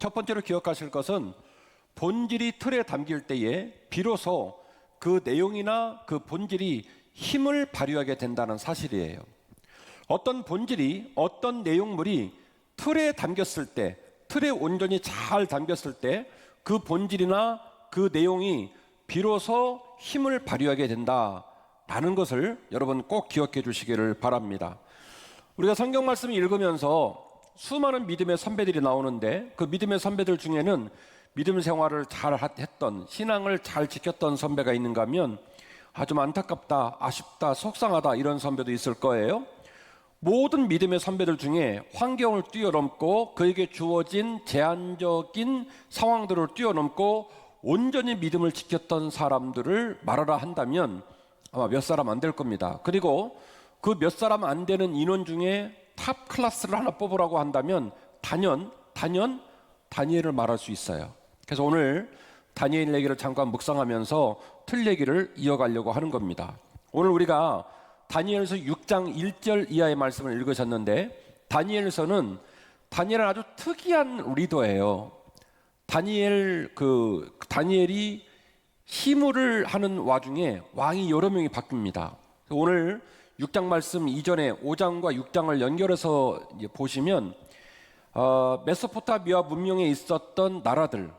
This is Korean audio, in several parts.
첫 번째로 기억하실 것은 본질이 틀에 담길 때에 비로소 그 내용이나 그 본질이 힘을 발휘하게 된다는 사실이에요. 어떤 본질이, 어떤 내용물이 틀에 담겼을 때, 틀에 온전히 잘 담겼을 때 그 본질이나 그 내용이 비로소 힘을 발휘하게 된다라는 것을 여러분 꼭 기억해 주시기를 바랍니다. 우리가 성경 말씀을 읽으면서 수많은 믿음의 선배들이 나오는데 그 믿음의 선배들 중에는 믿음 생활을 잘 했던, 신앙을 잘 지켰던 선배가 있는가 하면 좀 안타깝다, 아쉽다, 속상하다 이런 선배도 있을 거예요. 모든 믿음의 선배들 중에 환경을 뛰어넘고 그에게 주어진 제한적인 상황들을 뛰어넘고 온전히 믿음을 지켰던 사람들을 말하라 한다면 아마 몇 사람 안 될 겁니다. 그리고 그 몇 사람 안 되는 인원 중에 탑 클래스를 하나 뽑으라고 한다면 단연 다니엘을 말할 수 있어요. 그래서 오늘 다니엘 얘기를 잠깐 묵상하면서 틀 얘기를 이어가려고 하는 겁니다. 오늘 우리가 다니엘서 6장 1절 이하의 말씀을 읽으셨는데 다니엘은 아주 특이한 리더예요. 다니엘이 시무를 하는 와중에 왕이 여러 명이 바뀝니다. 오늘 6장 말씀 이전에 5장과 6장을 연결해서 보시면 메소포타미아 문명에 있었던 나라들,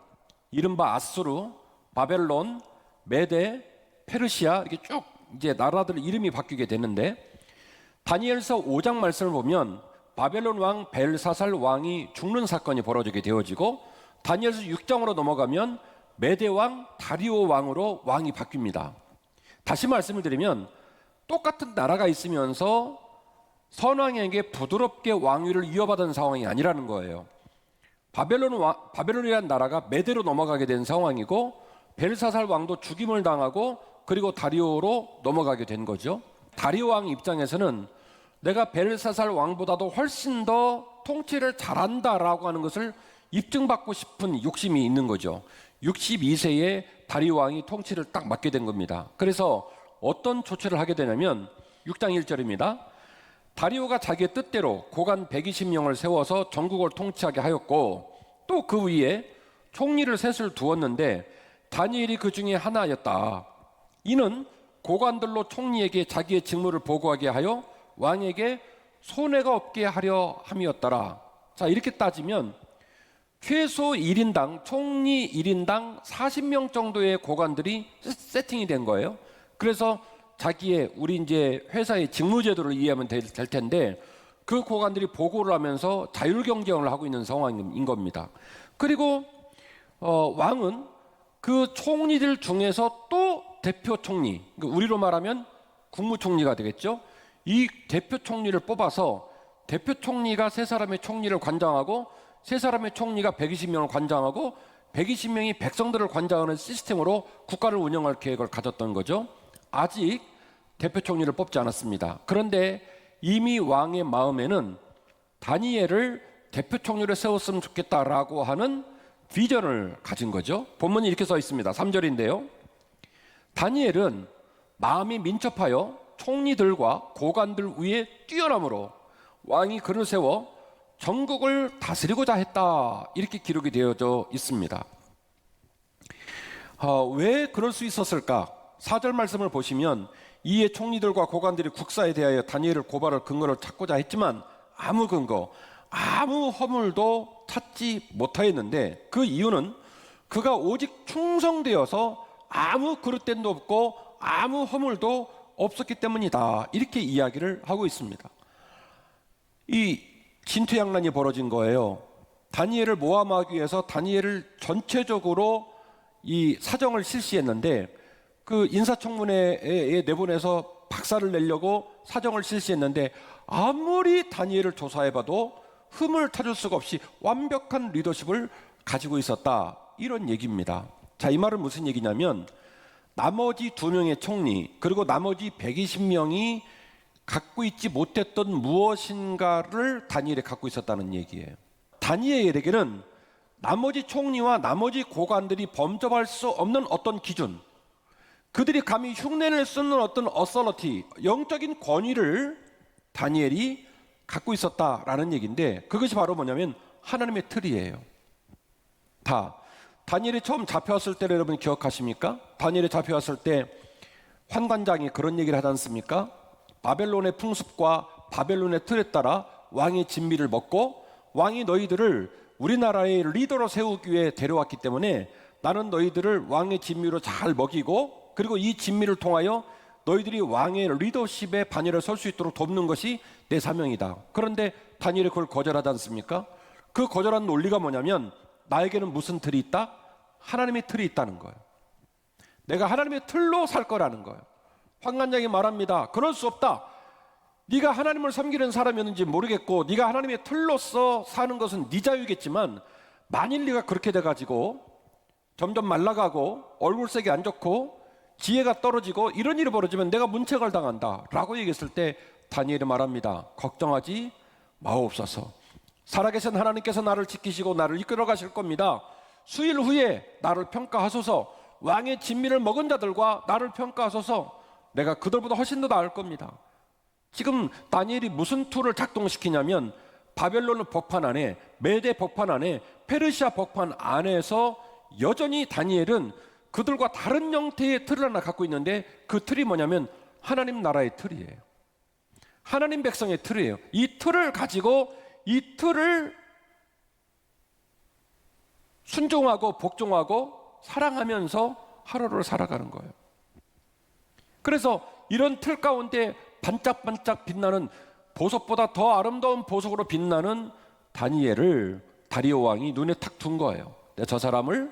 이른바 아수르, 바벨론, 메데, 페르시아 이렇게 쭉 이제 나라들 이름이 바뀌게 되는데 다니엘서 5장 말씀을 보면 바벨론 왕 벨사살 왕이 죽는 사건이 벌어지게 되어지고 다니엘서 6장으로 넘어가면 메데 왕 다리오 왕으로 왕이 바뀝니다. 다시 말씀을 드리면 똑같은 나라가 있으면서 선왕에게 부드럽게 왕위를 이어받은 상황이 아니라는 거예요. 바벨론이라는 나라가 메데로 넘어가게 된 상황이고 벨사살 왕도 죽임을 당하고 그리고 다리오로 넘어가게 된 거죠. 다리오 왕 입장에서는 내가 벨사살 왕보다도 훨씬 더 통치를 잘한다라고 하는 것을 입증받고 싶은 욕심이 있는 거죠. 62세에 다리오 왕이 통치를 딱 맡게 된 겁니다. 그래서 어떤 조치를 하게 되냐면 6장 1절입니다. 다리오가 자기의 뜻대로 고관 120명을 세워서 전국을 통치하게 하였고 또 그 위에 총리를 셋을 두었는데 다니엘이 그 중에 하나였다. 이는 고관들로 총리에게 자기의 직무를 보고하게 하여 왕에게 손해가 없게 하려 함이었더라. 자, 이렇게 따지면 최소 1인당, 총리 1인당 40명 정도의 고관들이 세팅이 된 거예요. 그래서 우리 이제 회사의 직무제도를 이해하면 될 텐데 그 고관들이 보고를 하면서 자율경쟁을 하고 있는 상황인 겁니다. 그리고 왕은 그 총리들 중에서 또 대표 총리, 우리로 말하면 국무총리가 되겠죠. 이 대표 총리를 뽑아서 대표 총리가 세 사람의 총리를 관장하고 세 사람의 총리가 120명을 관장하고 120명이 백성들을 관장하는 시스템으로 국가를 운영할 계획을 가졌던 거죠. 아직 대표 총리를 뽑지 않았습니다. 그런데 이미 왕의 마음에는 다니엘을 대표 총리를 세웠으면 좋겠다라고 하는 비전을 가진 거죠. 본문이 이렇게 써 있습니다. 3절인데요. 다니엘은 마음이 민첩하여 총리들과 고관들 위에 뛰어남으로 왕이 그를 세워 전국을 다스리고자 했다. 이렇게 기록이 되어져 있습니다. 왜 그럴 수 있었을까? 4절 말씀을 보시면 이에 총리들과 고관들이 국사에 대하여 다니엘을 고발할 근거를 찾고자 했지만 아무 근거, 아무 허물도 찾지 못하였는데 그 이유는 그가 오직 충성되어서 아무 그릇됨도 없고 아무 허물도 없었기 때문이다. 이렇게 이야기를 하고 있습니다. 이 진퇴양난이 벌어진 거예요. 다니엘을 모함하기 위해서 다니엘을 전체적으로 이 사정을 실시했는데 그 인사청문회에 내보내서 박살을 내려고 사정을 실시했는데 아무리 다니엘을 조사해봐도 흠을 찾을 수가 없이 완벽한 리더십을 가지고 있었다. 이런 얘기입니다. 자, 이 말은 무슨 얘기냐면 나머지 2명의 총리 그리고 나머지 120명이 갖고 있지 못했던 무엇인가를 다니엘이 갖고 있었다는 얘기예요. 다니엘에게는 나머지 총리와 나머지 고관들이 범접할 수 없는 어떤 기준, 그들이 감히 흉내낼 수 있는 어떤 어서러티, 영적인 권위를 다니엘이 갖고 있었다라는 얘기인데 그것이 바로 뭐냐면 하나님의 틀이에요. 다니엘이 처음 잡혀왔을 때를 여러분 기억하십니까? 다니엘이 잡혀왔을 때 환관장이 그런 얘기를 하지 않습니까? 바벨론의 풍습과 바벨론의 틀에 따라 왕의 진미를 먹고, 왕이 너희들을 우리나라의 리더로 세우기 위해 데려왔기 때문에 나는 너희들을 왕의 진미로 잘 먹이고, 그리고 이 진미를 통하여 너희들이 왕의 리더십에 반열에 설 수 있도록 돕는 것이 내 사명이다. 그런데 다니엘이 그걸 거절하지 않습니까? 그 거절한 논리가 뭐냐면, 나에게는 무슨 틀이 있다? 하나님의 틀이 있다는 거예요. 내가 하나님의 틀로 살 거라는 거예요. 환관장이 말합니다. 그럴 수 없다. 네가 하나님을 섬기는 사람이었는지 모르겠고, 네가 하나님의 틀로서 사는 것은 네 자유겠지만, 만일 네가 그렇게 돼가지고 점점 말라가고 얼굴색이 안 좋고 지혜가 떨어지고 이런 일이 벌어지면 내가 문책을 당한다 라고 얘기했을 때 다니엘이 말합니다. 걱정하지 마옵소서. 살아계신 하나님께서 나를 지키시고 나를 이끌어 가실 겁니다. 수일 후에 나를 평가하소서. 왕의 진미를 먹은 자들과 나를 평가하소서. 내가 그들보다 훨씬 더 나을 겁니다. 지금 다니엘이 무슨 툴을 작동시키냐면, 바벨론 법판 안에, 메대 법판 안에, 페르시아 법판 안에서 여전히 다니엘은 그들과 다른 형태의 틀을 하나 갖고 있는데, 그 틀이 뭐냐면 하나님 나라의 틀이에요. 하나님 백성의 틀이에요. 이 틀을 가지고 이 틀을 순종하고 복종하고 사랑하면서 하루를 살아가는 거예요. 그래서 이런 틀 가운데 반짝반짝 빛나는, 보석보다 더 아름다운 보석으로 빛나는 다니엘을 다리오 왕이 눈에 탁 둔 거예요. 저 사람을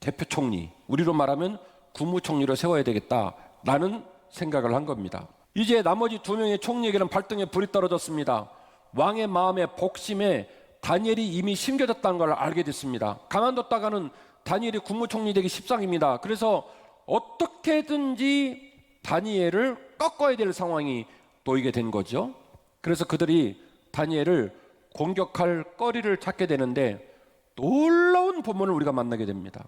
대표 총리, 우리로 말하면 국무총리로 세워야 되겠다라는 생각을 한 겁니다. 이제 나머지 두 명의 총리에게는 발등에 불이 떨어졌습니다. 왕의 마음에 복심에 다니엘이 이미 심겨졌다는 걸 알게 됐습니다. 가만뒀다가는 다니엘이 국무총리 되기 십상입니다. 그래서 어떻게든지 다니엘을 꺾어야 될 상황이 놓이게 된 거죠. 그래서 그들이 다니엘을 공격할 거리를 찾게 되는데, 놀라운 본문을 우리가 만나게 됩니다.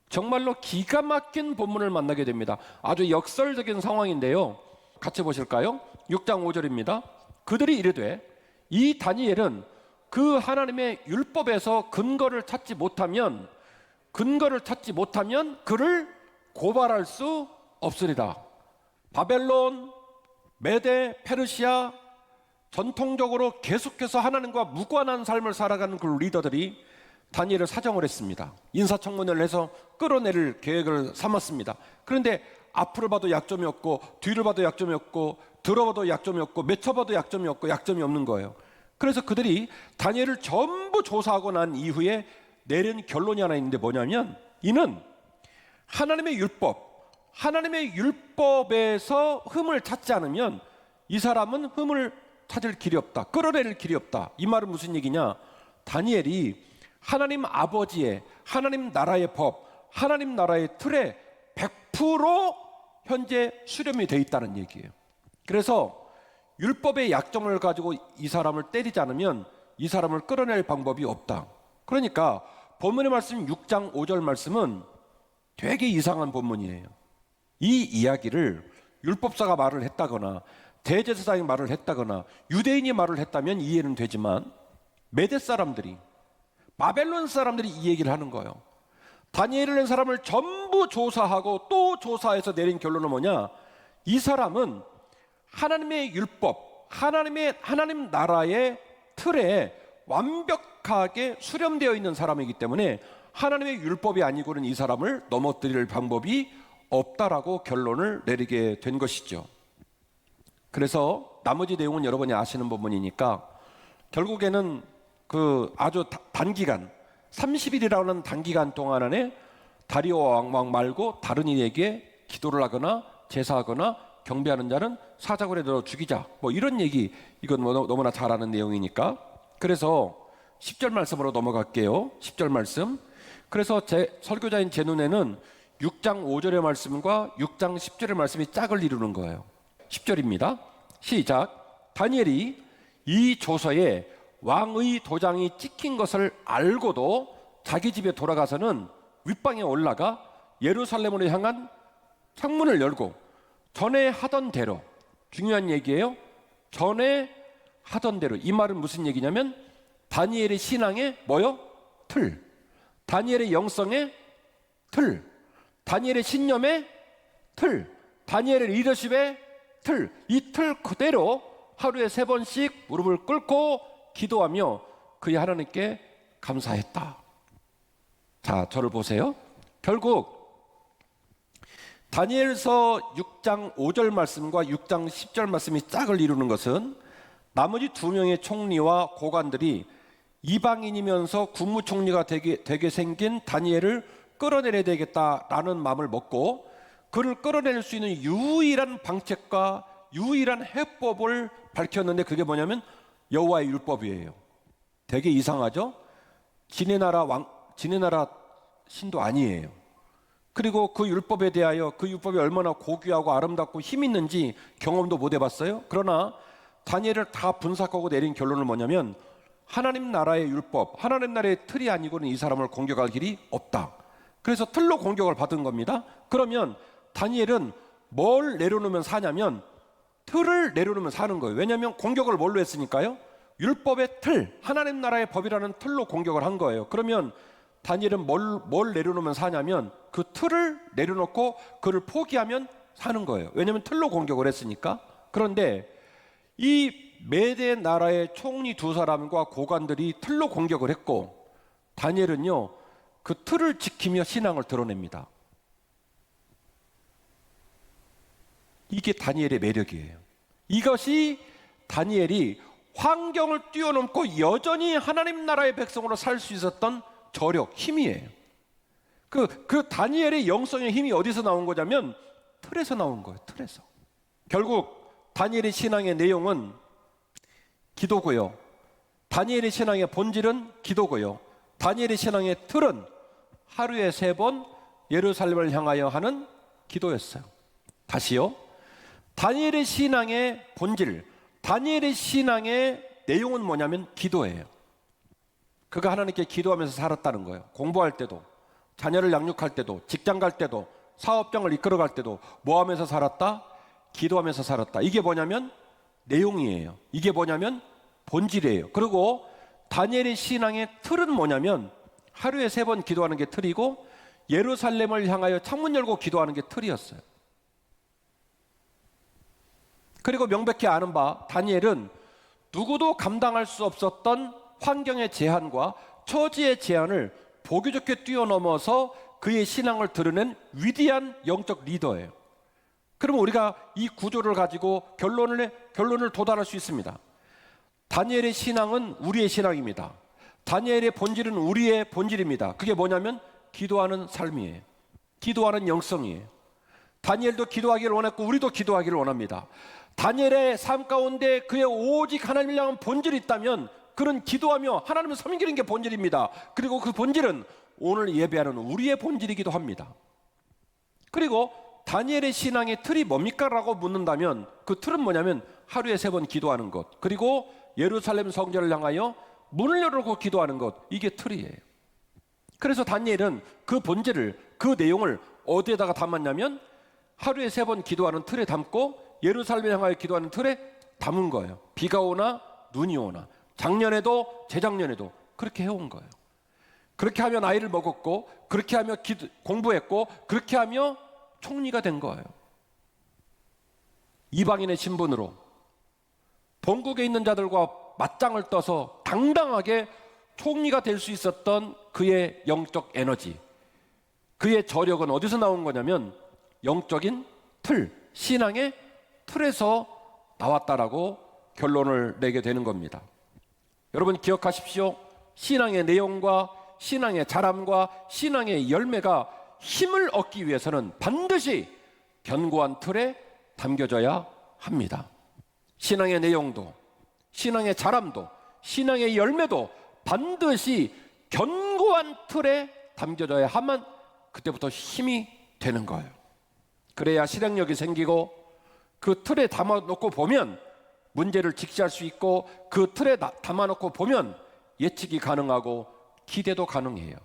정말로 기가 막힌 본문을 만나게 됩니다. 아주 역설적인 상황인데요. 같이 보실까요? 6장 5절입니다. 그들이 이르되 이 다니엘은 그 하나님의 율법에서 근거를 찾지 못하면 그를 고발할 수 없으리라. 바벨론, 메대, 페르시아, 전통적으로 계속해서 하나님과 무관한 삶을 살아가는 그 리더들이 다니엘을 사정을 했습니다. 인사청문회를 해서 끌어내릴 계획을 삼았습니다. 그런데 앞을 봐도 약점이 없고, 뒤를 봐도 약점이 없고, 들어봐도 약점이 없고, 맺혀봐도 약점이 없고, 약점이 없는 거예요. 그래서 그들이 다니엘을 전부 조사하고 난 이후에 내린 결론이 하나 있는데, 뭐냐면 이는 하나님의 율법에서 흠을 찾지 않으면 이 사람은 흠을 찾을 길이 없다, 끌어내릴 길이 없다. 이 말은 무슨 얘기냐? 다니엘이 하나님 아버지의, 하나님 나라의 법, 하나님 나라의 틀에 100% 현재 수렴이 되어 있다는 얘기예요. 그래서 율법의 약점을 가지고 이 사람을 때리지 않으면 이 사람을 끌어낼 방법이 없다. 그러니까 본문의 말씀 6장 5절 말씀은 되게 이상한 본문이에요. 이 이야기를 율법사가 말을 했다거나 대제사장이 말을 했다거나 유대인이 말을 했다면 이해는 되지만, 메대 사람들이, 바벨론 사람들이 이 얘기를 하는 거예요. 다니엘을 낸 사람을 전부 조사하고 또 조사해서 내린 결론은 뭐냐? 이 사람은 하나님의 율법, 하나님 나라의 틀에 완벽하게 수렴되어 있는 사람이기 때문에 하나님의 율법이 아니고는 이 사람을 넘어뜨릴 방법이 없다라고 결론을 내리게 된 것이죠. 그래서 나머지 내용은 여러분이 아시는 부분이니까 결국에는 그 아주 단기간 30일이라는 단기간 동안 안에 다리오 왕 말고 다른 이에게 기도를 하거나 제사하거나 경배하는 자는 사자굴에 넣어 죽이자, 뭐 이런 얘기, 이건 너무나 잘 아는 내용이니까. 그래서 10절 말씀으로 넘어갈게요. 10절 말씀. 그래서 설교자인 제 눈에는 6장 5절의 말씀과 6장 10절의 말씀이 짝을 이루는 거예요. 10절입니다. 시작. 다니엘이 이 조서에 왕의 도장이 찍힌 것을 알고도 자기 집에 돌아가서는 윗방에 올라가 예루살렘으로 향한 창문을 열고 전에 하던 대로, 중요한 얘기예요. 전에 하던 대로. 이 말은 무슨 얘기냐면 다니엘의 신앙의 뭐요? 틀. 다니엘의 영성의 틀, 다니엘의 신념의 틀, 다니엘의 리더십의 틀, 이 틀 그대로 하루에 3번씩 무릎을 꿇고 기도하며 그의 하나님께 감사했다. 자, 저를 보세요. 결국 다니엘서 6장 5절 말씀과 6장 10절 말씀이 짝을 이루는 것은 나머지 2명의 총리와 고관들이 이방인이면서 국무총리가 되게 생긴 다니엘을 끌어내려야 되겠다라는 마음을 먹고 그를 끌어낼 수 있는 유일한 방책과 유일한 해법을 밝혔는데 그게 뭐냐면 여호와의 율법이에요. 되게 이상하죠? 지네 나라 신도 아니에요. 그리고 그 율법에 대하여 그 율법이 얼마나 고귀하고 아름답고 힘 있는지 경험도 못 해봤어요. 그러나 다니엘을 다 분석하고 내린 결론은 뭐냐면 하나님 나라의 율법, 하나님 나라의 틀이 아니고는 이 사람을 공격할 길이 없다. 그래서 틀로 공격을 받은 겁니다. 그러면 다니엘은 뭘 내려놓으면 사냐면 틀을 내려놓으면 사는 거예요. 왜냐하면 공격을 뭘로 했으니까요. 율법의 틀, 하나님 나라의 법이라는 틀로 공격을 한 거예요. 그러면 다니엘은 뭘 내려놓으면 사냐면 그 틀을 내려놓고 그를 포기하면 사는 거예요. 왜냐하면 틀로 공격을 했으니까. 그런데 이 메대 나라의 총리 2사람과 고관들이 틀로 공격을 했고 다니엘은요 그 틀을 지키며 신앙을 드러냅니다. 이게 다니엘의 매력이에요. 이것이 다니엘이 환경을 뛰어넘고 여전히 하나님 나라의 백성으로 살 수 있었던 저력, 힘이에요. 그 다니엘의 영성의 힘이 어디서 나온 거냐면 틀에서 나온 거예요. 틀에서. 결국 다니엘의 신앙의 내용은 기도고요. 다니엘의 신앙의 본질은 기도고요. 다니엘의 신앙의 틀은 하루에 3번 예루살렘을 향하여 하는 기도였어요. 다시요. 다니엘의 신앙의 본질, 다니엘의 신앙의 내용은 뭐냐면 기도예요. 그가 하나님께 기도하면서 살았다는 거예요. 공부할 때도, 자녀를 양육할 때도, 직장 갈 때도, 사업장을 이끌어갈 때도 뭐 하면서 살았다? 기도하면서 살았다. 이게 뭐냐면 내용이에요. 이게 뭐냐면 본질이에요. 그리고 다니엘의 신앙의 틀은 뭐냐면 하루에 3번 기도하는 게 틀이고 예루살렘을 향하여 창문 열고 기도하는 게 틀이었어요. 그리고 명백히 아는 바 다니엘은 누구도 감당할 수 없었던 환경의 제한과 처지의 제한을 보기 좋게 뛰어넘어서 그의 신앙을 드러낸 위대한 영적 리더예요. 그러면 우리가 이 구조를 가지고 결론을 도달할 수 있습니다. 다니엘의 신앙은 우리의 신앙입니다. 다니엘의 본질은 우리의 본질입니다. 그게 뭐냐면 기도하는 삶이에요. 기도하는 영성이에요. 다니엘도 기도하기를 원했고 우리도 기도하기를 원합니다. 다니엘의 삶 가운데 그의 오직 하나님을 향한 본질이 있다면 그는 기도하며 하나님을 섬기는 게 본질입니다. 그리고 그 본질은 오늘 예배하는 우리의 본질이기도 합니다. 그리고 다니엘의 신앙의 틀이 뭡니까? 라고 묻는다면 그 틀은 뭐냐면 하루에 3번 기도하는 것, 그리고 예루살렘 성전을 향하여 문을 열어놓고 기도하는 것, 이게 틀이에요. 그래서 다니엘은 그 본질을, 그 내용을 어디에다가 담았냐면 하루에 3번 기도하는 틀에 담고 예루살렘을 향하여 기도하는 틀에 담은 거예요. 비가 오나 눈이 오나 작년에도 재작년에도 그렇게 해온 거예요. 그렇게 하며 나이를 먹었고 그렇게 하며 공부했고 그렇게 하며 총리가 된 거예요. 이방인의 신분으로 본국에 있는 자들과 맞짱을 떠서 당당하게 총리가 될 수 있었던 그의 영적 에너지, 그의 저력은 어디서 나온 거냐면 영적인 틀, 신앙의 틀에서 나왔다라고 결론을 내게 되는 겁니다. 여러분 기억하십시오. 신앙의 내용과 신앙의 자람과 신앙의 열매가 힘을 얻기 위해서는 반드시 견고한 틀에 담겨져야 합니다. 신앙의 내용도, 신앙의 자람도, 신앙의 열매도 반드시 견고한 틀에 담겨져야 하면 그때부터 힘이 되는 거예요. 그래야 실행력이 생기고 그 틀에 담아놓고 보면 문제를 직시할 수 있고 그 틀에 담아놓고 보면 예측이 가능하고 기대도 가능해요.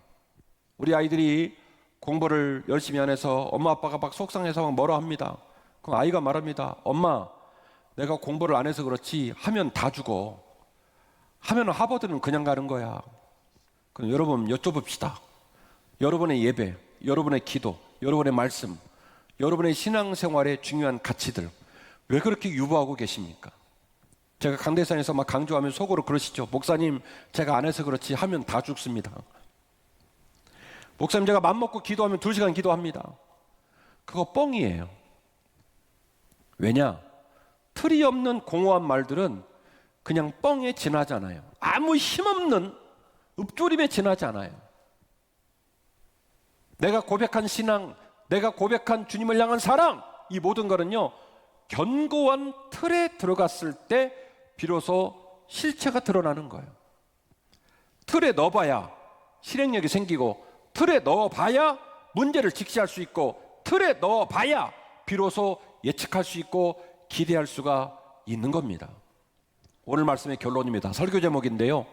우리 아이들이 공부를 열심히 안 해서 엄마 아빠가 막 속상해서 막 뭐라 합니다. 그럼 아이가 말합니다. 엄마, 내가 공부를 안 해서 그렇지 하면 다 죽어. 하면 하버드는 그냥 가는 거야. 그럼 여러분 여쭤봅시다. 여러분의 예배, 여러분의 기도, 여러분의 말씀, 여러분의 신앙생활의 중요한 가치들 왜 그렇게 유보하고 계십니까? 제가 강대상에서 막 강조하면 속으로 그러시죠. 목사님, 제가 안 해서 그렇지 하면 다 죽습니다. 목사님, 제가 맘먹고 기도하면 2시간 기도합니다. 그거 뻥이에요. 왜냐? 틀이 없는 공허한 말들은 그냥 뻥에 지나잖아요. 아무 힘없는 읊조림에 지나지 않아요. 내가 고백한 신앙, 내가 고백한 주님을 향한 사랑, 이 모든 것은요, 견고한 틀에 들어갔을 때 비로소 실체가 드러나는 거예요. 틀에 넣어봐야 실행력이 생기고, 틀에 넣어봐야 문제를 직시할 수 있고, 틀에 넣어봐야 비로소 예측할 수 있고 기대할 수가 있는 겁니다. 오늘 말씀의 결론입니다. 설교 제목인데요,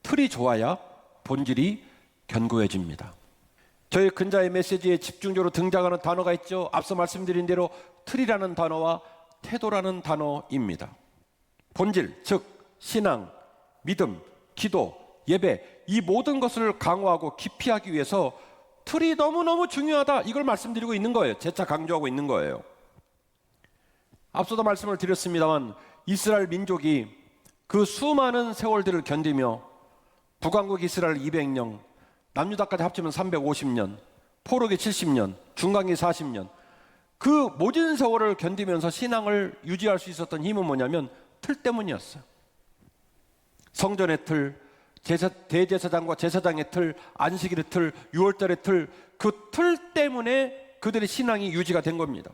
틀이 좋아야 본질이 견고해집니다. 저희 근자의 메시지에 집중적으로 등장하는 단어가 있죠. 앞서 말씀드린 대로 틀이라는 단어와 태도라는 단어입니다. 본질, 즉 신앙, 믿음, 기도, 예배, 이 모든 것을 강화하고 깊이 하기 위해서 틀이 너무너무 중요하다, 이걸 말씀드리고 있는 거예요. 재차 강조하고 있는 거예요. 앞서도 말씀을 드렸습니다만 이스라엘 민족이 그 수많은 세월들을 견디며 북왕국 이스라엘 200년, 남유다까지 합치면 350년, 포로기 70년, 중간기 40년, 그 모진 세월을 견디면서 신앙을 유지할 수 있었던 힘은 뭐냐면 틀 때문이었어요. 성전의 틀, 대제사장과 제사장의 틀, 안식일의 틀, 유월절의 틀, 그 틀 때문에 그들의 신앙이 유지가 된 겁니다.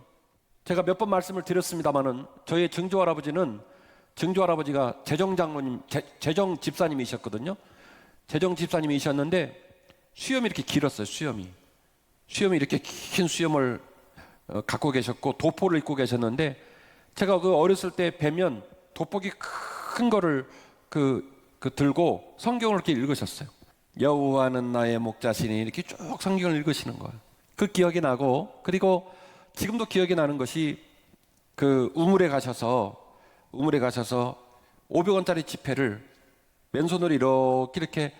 제가 몇 번 말씀을 드렸습니다마는 저희 증조할아버지가 재정 집사님이셨거든요. 재정 집사님이셨는데 수염이 이렇게 길었어요. 수염이 이렇게 긴 수염을 갖고 계셨고 도포를 입고 계셨는데, 제가 그 어렸을 때 뵈면 돋보기 큰 거를 들고 성경을 이렇게 읽으셨어요. 여호와는 나의 목자시니, 이렇게 쭉 성경을 읽으시는 거예요. 그 기억이 나고, 그리고 지금도 기억이 나는 것이 그 우물에 가셔서 500원짜리 지폐를 맨손으로 이렇게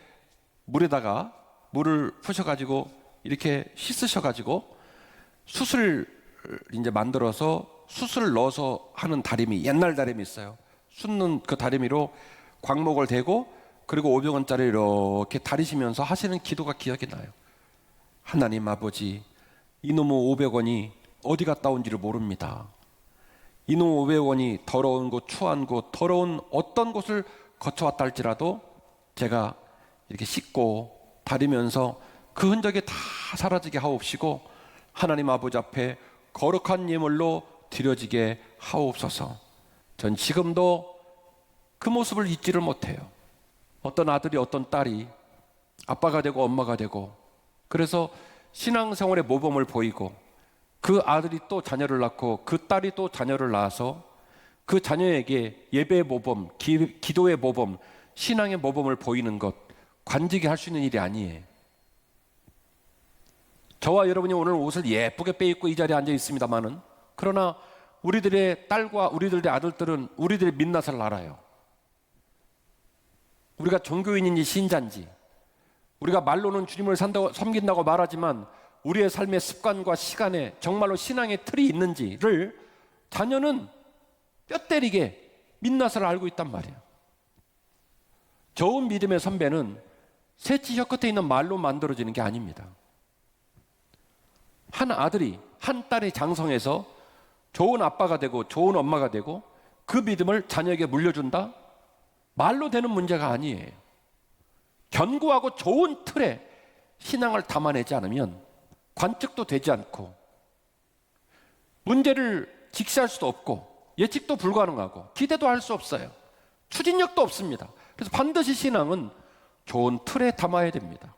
물에다가 물을 푸셔가지고 이렇게 씻으셔가지고 숯을 이제 만들어서 숯을 넣어서 하는 다리미, 옛날 다리미 있어요. 숯는 그 다리미로 광목을 대고, 그리고 500원짜리 이렇게 다리시면서 하시는 기도가 기억이 나요. 하나님 아버지, 이놈의 500원이 어디 갔다 온지를 모릅니다. 이놈 500원이 더러운 곳, 추한 곳, 더러운 어떤 곳을 거쳐왔다 할지라도 제가 이렇게 씻고 다리면서 그 흔적이 다 사라지게 하옵시고 하나님 아버지 앞에 거룩한 예물로 드려지게 하옵소서. 전 지금도 그 모습을 잊지를 못해요. 어떤 아들이 어떤 딸이 아빠가 되고 엄마가 되고, 그래서 신앙생활의 모범을 보이고, 그 아들이 또 자녀를 낳고 그 딸이 또 자녀를 낳아서 그 자녀에게 예배의 모범, 기도의 모범, 신앙의 모범을 보이는 것, 관직이 할 수 있는 일이 아니에요. 저와 여러분이 오늘 옷을 예쁘게 빼입고 이 자리에 앉아 있습니다마는, 그러나 우리들의 딸과 우리들의 아들들은 우리들의 민낯을 알아요. 우리가 종교인인지 신자인지, 우리가 말로는 주님을 섬긴다고 말하지만 우리의 삶의 습관과 시간에 정말로 신앙의 틀이 있는지를 자녀는 뼈 때리게 민낯을 알고 있단 말이에요. 좋은 믿음의 선배는 새치 혀 끝에 있는 말로 만들어지는 게 아닙니다. 한 아들이, 한 딸이 장성해서 좋은 아빠가 되고 좋은 엄마가 되고 그 믿음을 자녀에게 물려준다? 말로 되는 문제가 아니에요. 견고하고 좋은 틀에 신앙을 담아내지 않으면 관측도 되지 않고 문제를 직시할 수도 없고 예측도 불가능하고 기대도 할 수 없어요. 추진력도 없습니다. 그래서 반드시 신앙은 좋은 틀에 담아야 됩니다.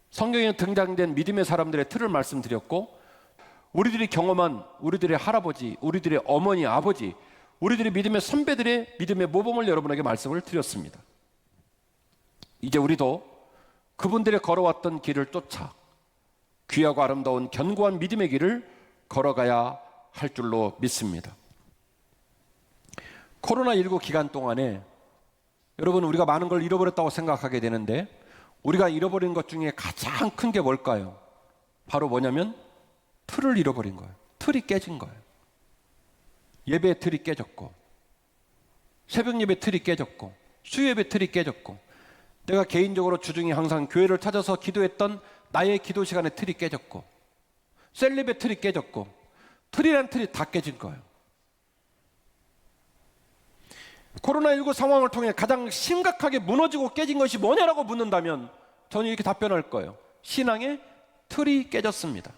성경에 등장된 믿음의 사람들의 틀을 말씀드렸고, 우리들이 경험한 우리들의 할아버지, 우리들의 어머니, 아버지, 우리들의 믿음의 선배들의 믿음의 모범을 여러분에게 말씀을 드렸습니다. 이제 우리도 그분들의 걸어왔던 길을 쫓아 귀하고 아름다운 견고한 믿음의 길을 걸어가야 할 줄로 믿습니다. 코로나19 기간 동안에 여러분, 우리가 많은 걸 잃어버렸다고 생각하게 되는데, 우리가 잃어버린 것 중에 가장 큰 게 뭘까요? 바로 뭐냐면 틀을 잃어버린 거예요. 틀이 깨진 거예요. 예배의 틀이 깨졌고, 새벽 예배 틀이 깨졌고, 수요예배 틀이 깨졌고, 내가 개인적으로 주중에 항상 교회를 찾아서 기도했던 나의 기도 시간의 틀이 깨졌고, 셀립의 틀이 깨졌고, 틀이란 틀이 다 깨진 거예요. 코로나19 상황을 통해 가장 심각하게 무너지고 깨진 것이 뭐냐라고 묻는다면 저는 이렇게 답변할 거예요. 신앙의 틀이 깨졌습니다.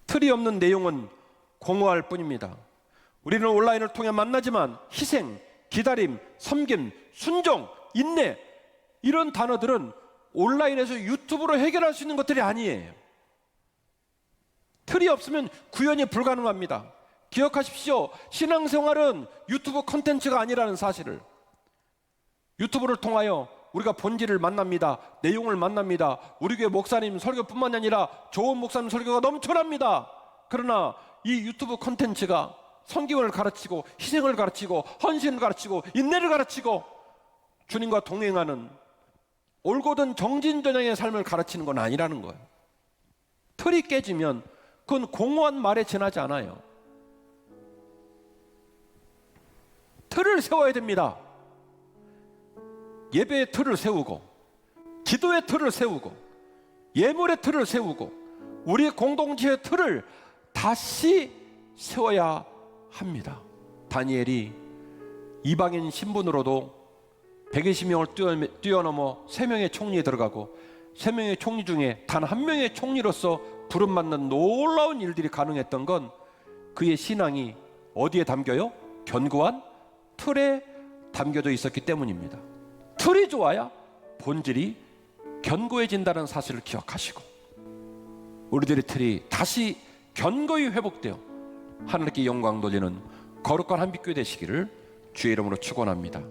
틀이 없는 내용은 공허할 뿐입니다. 우리는 온라인을 통해 만나지만 희생, 기다림, 섬김, 순종, 인내, 이런 단어들은 온라인에서 유튜브로 해결할 수 있는 것들이 아니에요. 틀이 없으면 구현이 불가능합니다. 기억하십시오. 신앙생활은 유튜브 콘텐츠가 아니라는 사실을. 유튜브를 통하여 우리가 본질을 만납니다. 내용을 만납니다. 우리 교회 목사님 설교뿐만 아니라 좋은 목사님 설교가 넘쳐납니다. 그러나 이 유튜브 콘텐츠가 성경을 가르치고 희생을 가르치고 헌신을 가르치고 인내를 가르치고 주님과 동행하는 올곧은 정진전향의 삶을 가르치는 건 아니라는 거예요. 틀이 깨지면 그건 공허한 말에 지나지 않아요. 틀을 세워야 됩니다. 예배의 틀을 세우고, 기도의 틀을 세우고, 예물의 틀을 세우고, 우리 공동체의 틀을 다시 세워야 합니다. 다니엘이 이방인 신분으로도 120명을 뛰어넘어 3명의 총리에 들어가고 3명의 총리 중에 단 1명의 총리로서 부름받는 놀라운 일들이 가능했던 건 그의 신앙이 어디에 담겨요? 견고한 틀에 담겨져 있었기 때문입니다. 틀이 좋아야 본질이 견고해진다는 사실을 기억하시고 우리들의 틀이 다시 견고히 회복되어 하나님께 영광 돌리는 거룩한 한빛교회 되시기를 주의 이름으로 축원합니다.